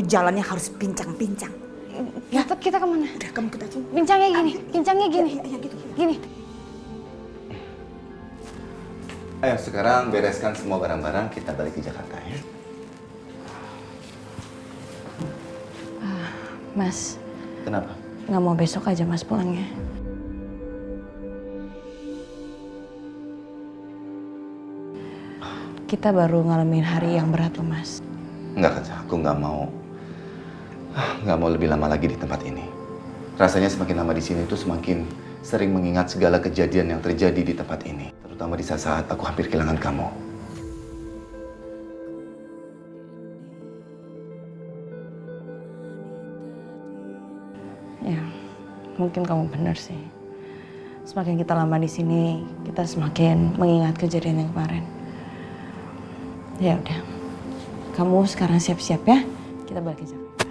jalannya harus pincang-pincang. Ya, kita kemana? Udah, kamu ikut aja. Pincangnya gini. Ya, gitu. Gini. Ayo sekarang bereskan semua barang-barang, kita balik ke Jakarta ya. Mas, Kenapa? nggak mau besok aja Mas pulangnya? Kita baru ngalamin hari yang berat loh Mas. Enggak Kanza, aku nggak mau lebih lama lagi di tempat ini. Rasanya semakin lama di sini tuh semakin sering mengingat segala kejadian yang terjadi di tempat ini. Terutama di saat aku hampir kehilangan kamu. Ya, mungkin kamu benar sih. Semakin kita lama di sini, kita semakin mengingat kejadian yang kemarin. Ya udah, kamu sekarang siap-siap ya. Kita balik ke Jakarta.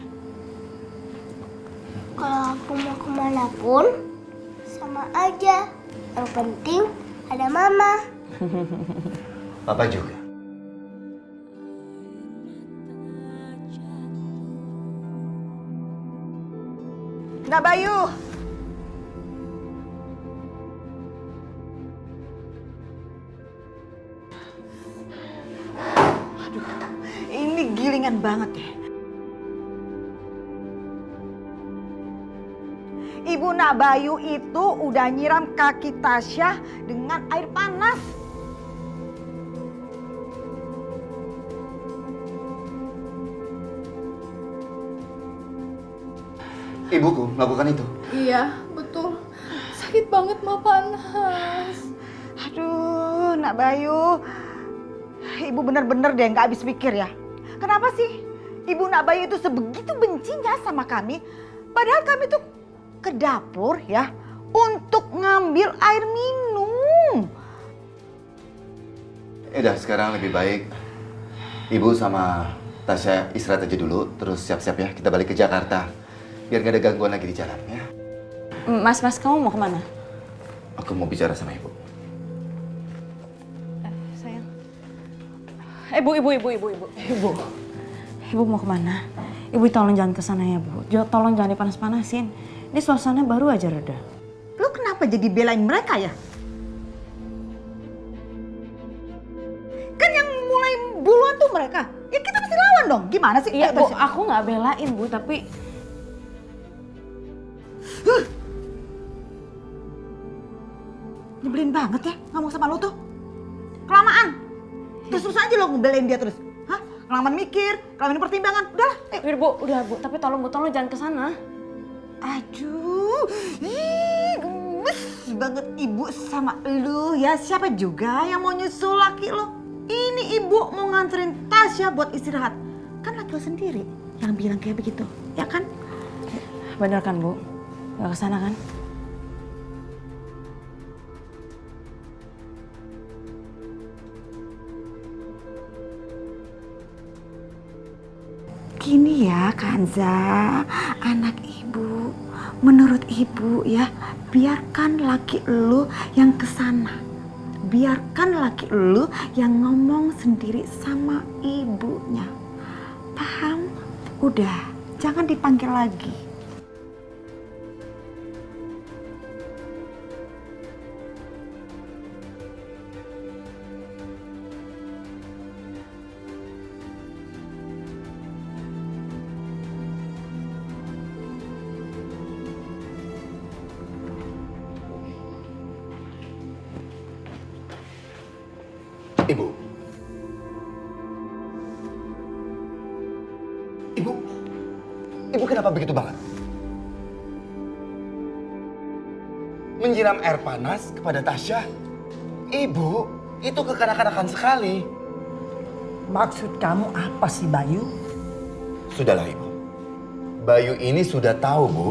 Kalau aku mau kemana pun, sama aja. Yang penting ada mama. Papa juga. Nak Bayu. Aduh, ini gilingan banget ya. Ibu Nak Bayu itu udah nyiram kaki Tasya dengan air panas. Ibuku melakukan itu. Iya, betul. Sakit banget, Ma, panas. Aduh, Nak Bayu. Ibu bener-bener deh nggak habis pikir ya. Kenapa sih Ibu Nak Bayu itu sebegitu bencinya sama kami? Padahal kami tuh ke dapur ya untuk ngambil air minum. Udah, sekarang lebih baik Ibu sama Tasya istirahat aja dulu, terus siap-siap ya, kita balik ke Jakarta. Biar gak ada gangguan lagi di jalan ya. Mas, kamu mau kemana? Aku mau bicara sama Ibu. Sayang. Ibu mau kemana? Ibu tolong jangan kesana ya Bu. Tolong jangan dipanas-panasin. Ini suasana baru aja reda. Lu kenapa jadi belain mereka ya? Kan yang mulai duluan tuh mereka. Ya kita mesti lawan dong. Gimana sih? Iya Ayo, Bu, Tasya. aku nggak belain Bu, tapi Nyebelin banget ya ngomong sama lu tuh. Kelamaan. Terus aja lo ngebelain dia terus. Hah? Kelamaan mikir, kelamaan pertimbangan. Udahlah, ayo. udah Bu, tapi tolong jangan kesana. Aduh, gemes banget ibu sama lu ya. Siapa juga yang mau nyusul laki lo? Ini ibu mau nganterin Tasya buat istirahat. Kan laki lo sendiri yang bilang kayak begitu, ya kan? Bener kan Bu? Gak kesana kan? Gini ya Kanza, anak ibu. Menurut ibu ya, biarkan laki lu yang kesana. Biarkan laki lu yang ngomong sendiri sama ibunya. Paham? Udah, jangan dipanggil lagi. Ibu. Ibu kenapa begitu banget? Menyiram air panas kepada Tasya? Ibu, itu kekanak-kanakan sekali. Maksud kamu apa sih Bayu? Sudahlah Ibu. Bayu ini sudah tahu, Bu.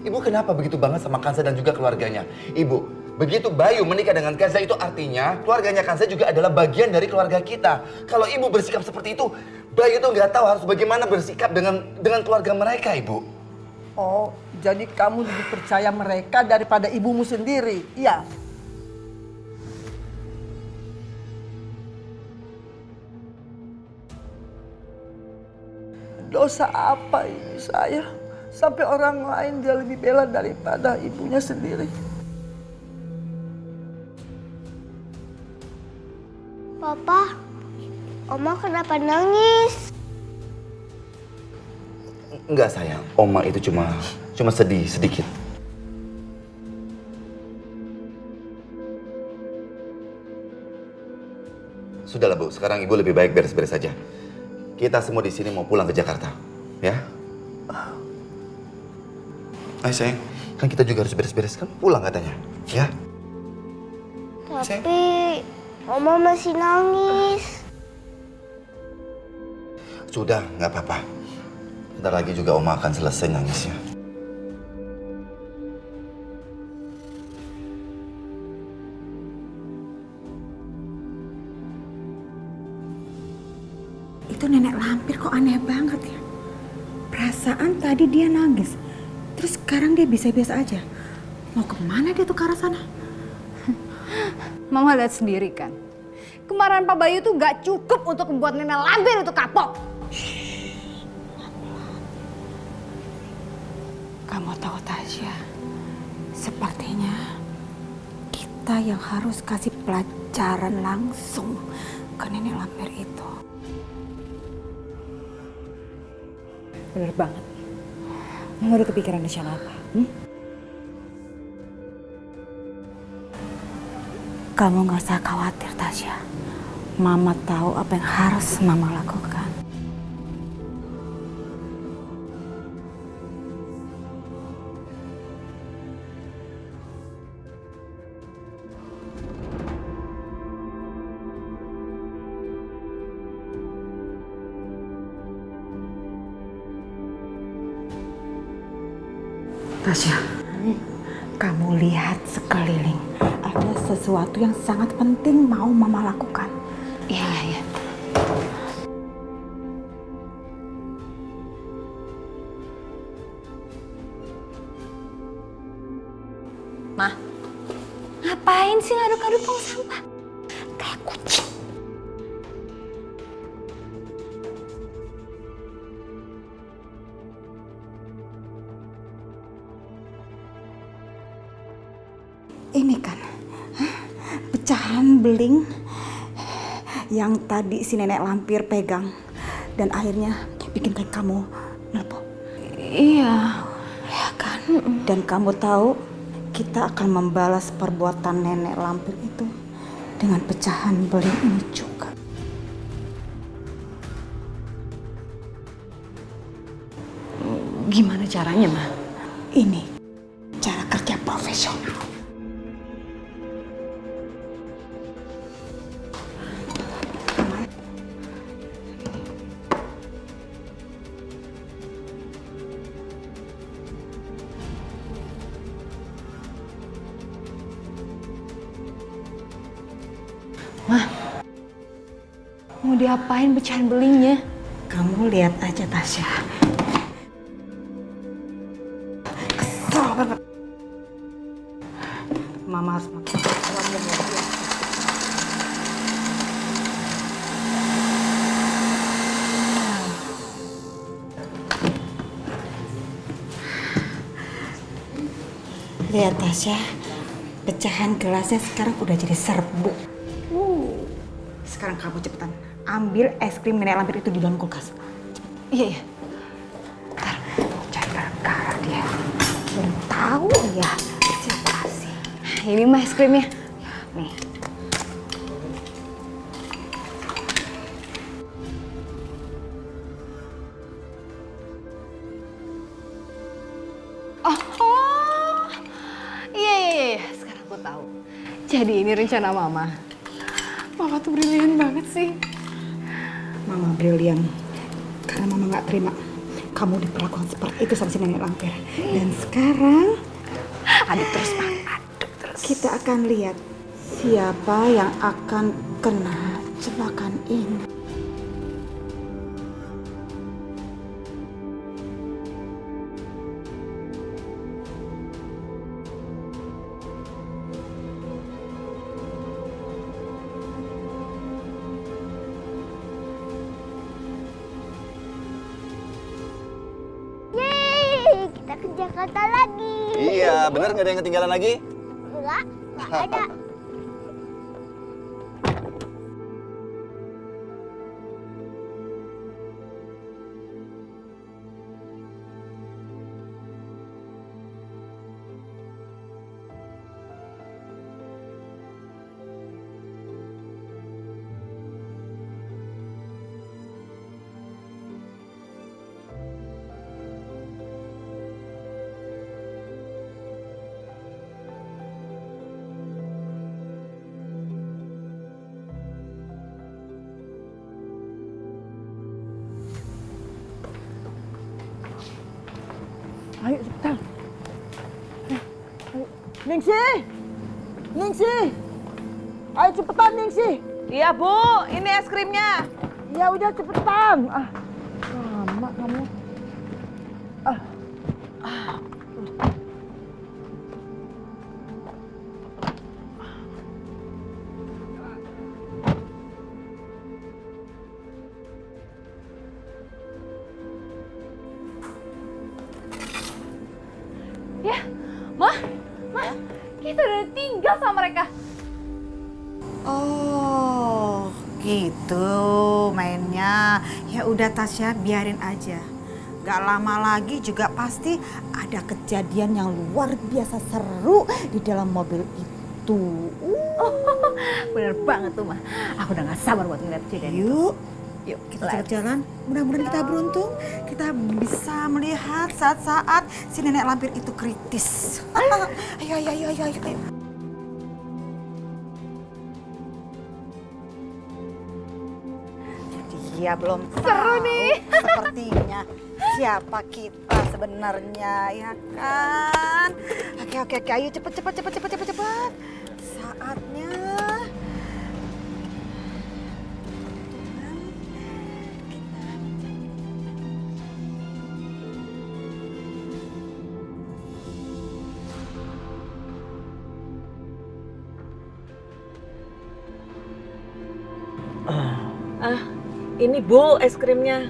Ibu kenapa begitu banget sama Kanza dan juga keluarganya? Ibu, begitu Bayu menikah dengan Kanza itu artinya keluarganya Kanza juga adalah bagian dari keluarga kita. Kalau ibu bersikap seperti itu, Bayu tuh nggak tahu harus bagaimana bersikap dengan keluarga mereka, Ibu. Oh, jadi kamu lebih percaya mereka daripada ibumu sendiri, iya? dosa apa ini saya? Sampai orang lain dia lebih bela daripada ibunya sendiri. Papa, Oma kenapa nangis? Enggak sayang, Oma itu cuma sedih sedikit. Sudahlah Bu, sekarang Ibu lebih baik beres-beres saja. Kita semua di sini mau pulang ke Jakarta, ya? Ayo sayang, kan kita juga harus beres-beres kan pulang katanya, ya? Tapi Oma masih nangis. Sudah, nggak apa-apa. Bentar lagi juga Oma akan selesai nangisnya. Itu nenek lampir kok aneh banget ya. Perasaan tadi dia nangis, terus sekarang dia biasa-biasa aja. Mau kemana dia tuh ke arah sana? Mama lihat sendiri kan. Kemarahan Pak Bayu tuh gak cukup untuk membuat nenek lampir itu kapok. Kamu tahu Tasya, sepertinya kita yang harus kasih pelajaran langsung ke nenek lampir itu. Bener banget. Mama udah kepikiran siapa apa? Kamu gak usah khawatir Tasya. Mama tahu apa yang harus Mama lakukan. Tasya, kamu lihat sekeliling. Ada sesuatu yang sangat penting mau Mama lakukan. Iya, iya. Ma, ngapain sih ngaduk-ngaduk tong sampah? Kayak kucing. Ini kan pecahan beling yang tadi si nenek lampir pegang dan akhirnya bikin kayak kamu melepuh. Iya. Ya kan? Dan kamu tahu kita akan membalas perbuatan nenek lampir itu dengan pecahan beling ini juga. Gimana caranya, Ma? Ini cara kerja profesional. Mau diapain pecahan belingnya? Kamu lihat aja Tasya. Kesel banget. Mama harus makan. Lihat Tasya, pecahan gelasnya sekarang udah jadi serbuk. Sekarang kamu cepetan ambil es krim nenek lampir itu di dalam kulkas. Iya, iya. Ntar cari gara-gara dia. Belum tahu ya siapa sih. Ini mah es krimnya. Nih. Oh, iya. Sekarang aku tahu. Jadi ini rencana Mama. Mama tuh brilian banget sih. Mama brilian. Karena Mama nggak terima kamu diperlakukan seperti itu sama si nenek lampir. Dan sekarang Aduk terus, Ma. Aduk terus. kita akan lihat siapa yang akan kena jebakan ini. Jakarta lagi. Iya, bener nggak ada yang ketinggalan lagi? Enggak ada. Ayo cepetan. Ayo. Ningsi! Ningsi! Ayo cepetan Ningsi! Iya Bu, ini es krimnya. Ya udah cepetan. Lama kamu. Ya, Ma, kita udah tinggal sama mereka. Oh, gitu mainnya. Ya udah Tasya, biarin aja. Gak lama lagi juga pasti ada kejadian yang luar biasa seru di dalam mobil itu. Bener banget tuh, Ma. Aku udah gak sabar buat ngeliat kejadian itu. Yuk, Yuk, kita jalan-jalan. Mudah-mudahan kita beruntung. Kita bisa melihat saat-saat si nenek lampir itu kritis. Ayo, ayo, ayo, ayo, ayo. Dia belum tahu sepertinya siapa kita sebenarnya, ya kan? Oke, ayo cepet. Saatnya. Ini Bu, es krimnya.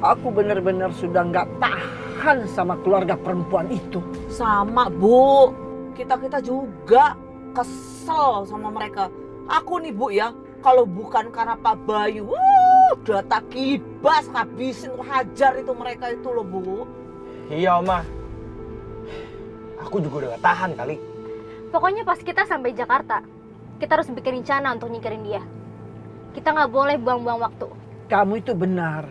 Aku benar-benar sudah nggak tahan sama keluarga perempuan itu. Sama Bu, kita juga kesel sama mereka. Aku nih Bu ya, kalau bukan karena Pak Bayu, udah tak kibas, habisin, hajar itu mereka itu loh Bu. Iya Oma, aku juga udah gak tahan kali. Pokoknya pas kita sampai Jakarta, kita harus bikin rencana untuk nyingkirin dia. Kita nggak boleh buang-buang waktu. Kamu itu benar.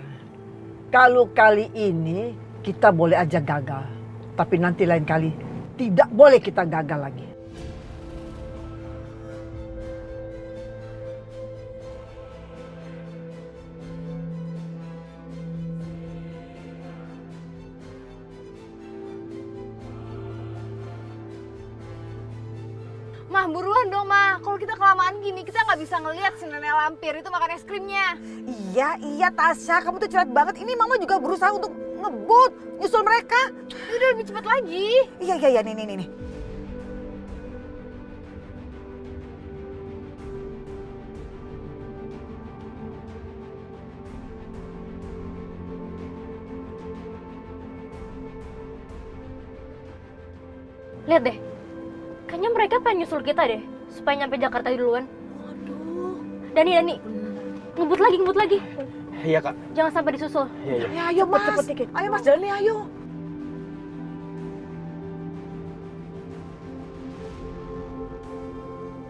Kalau kali ini kita boleh aja gagal. Tapi nanti lain kali tidak boleh kita gagal lagi. Mah, buruan dong, Mah. Kalau kita kelamaan gini, kita nggak bisa ngelihat si nenek lampir itu makan es krimnya. Iya Tasya, kamu tuh cerdas banget. Ini Mama juga berusaha untuk ngebut, nyusul mereka. Udah lebih cepat lagi. Iya, nih. Lihat deh, kayaknya mereka pengen nyusul kita deh, supaya nyampe Jakarta duluan. Waduh. Dani, ngebut lagi. Iya Kak. Jangan sampai disusul. Iya. Ya ayo Mas, cepet dikit. ayo Mas Dani, ayo.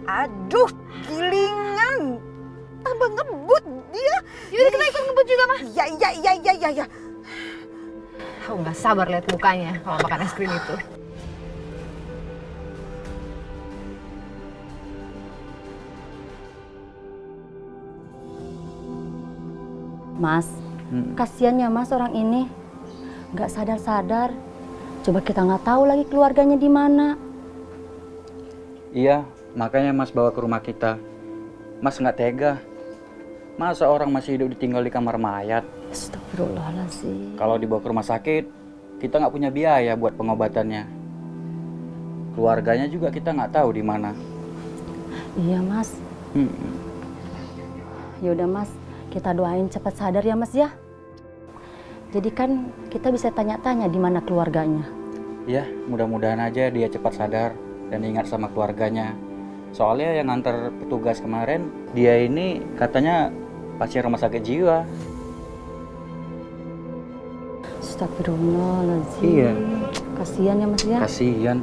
Aduh, gilingan. Tambah ngebut dia. Yaudah kita ikut ngebut juga, Mah. Iya. Aku nggak sabar lihat mukanya kalau makan es krim itu. Mas, kasihan ya Mas orang ini. Nggak sadar-sadar. Coba kita nggak tahu lagi keluarganya di mana. Iya, makanya Mas bawa ke rumah kita. Mas nggak tega. Masa orang masih hidup ditinggal di kamar mayat? Astagfirullahaladzim. Kalau dibawa ke rumah sakit, kita nggak punya biaya buat pengobatannya. Keluarganya juga kita nggak tahu di mana. Iya Mas. Yaudah Mas, kita doain cepat sadar ya Mas ya. Jadi kan kita bisa tanya-tanya di mana keluarganya. Ya, mudah-mudahan aja dia cepat sadar dan ingat sama keluarganya. Soalnya yang nganter petugas kemarin, dia ini katanya pasien rumah sakit jiwa. Astagfirullahaladzim. Iya. Kasihan ya Mas ya. Kasihan.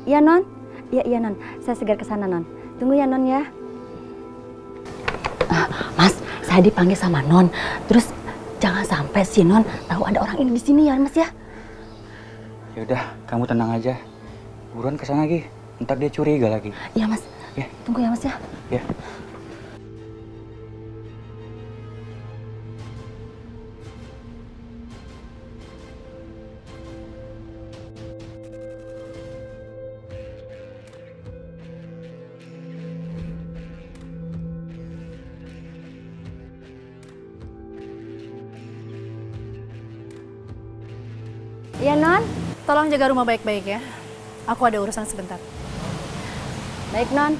Iya Non. Iya Non. Saya segera ke sana Non. Tunggu ya Non ya. Mas, saya dipanggil sama Non. Terus jangan sampai si Non tahu ada orang ini di sini ya Mas ya. Yaudah, kamu tenang aja. Buruan kesana lagi. Ntar dia curiga lagi. Iya Mas. Ya. Tunggu ya Mas ya. Ya. Iya Non. Tolong jaga rumah baik-baik ya. Aku ada urusan sebentar. Baik Non.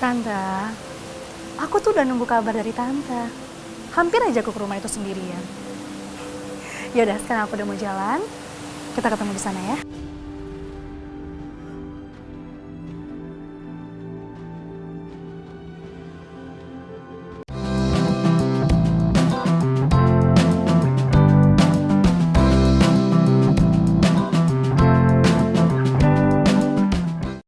Tante, aku tuh udah nunggu kabar dari Tante. Hampir aja aku ke rumah itu sendirian. Yaudah, sekarang aku udah mau jalan. Kita ketemu di sana ya.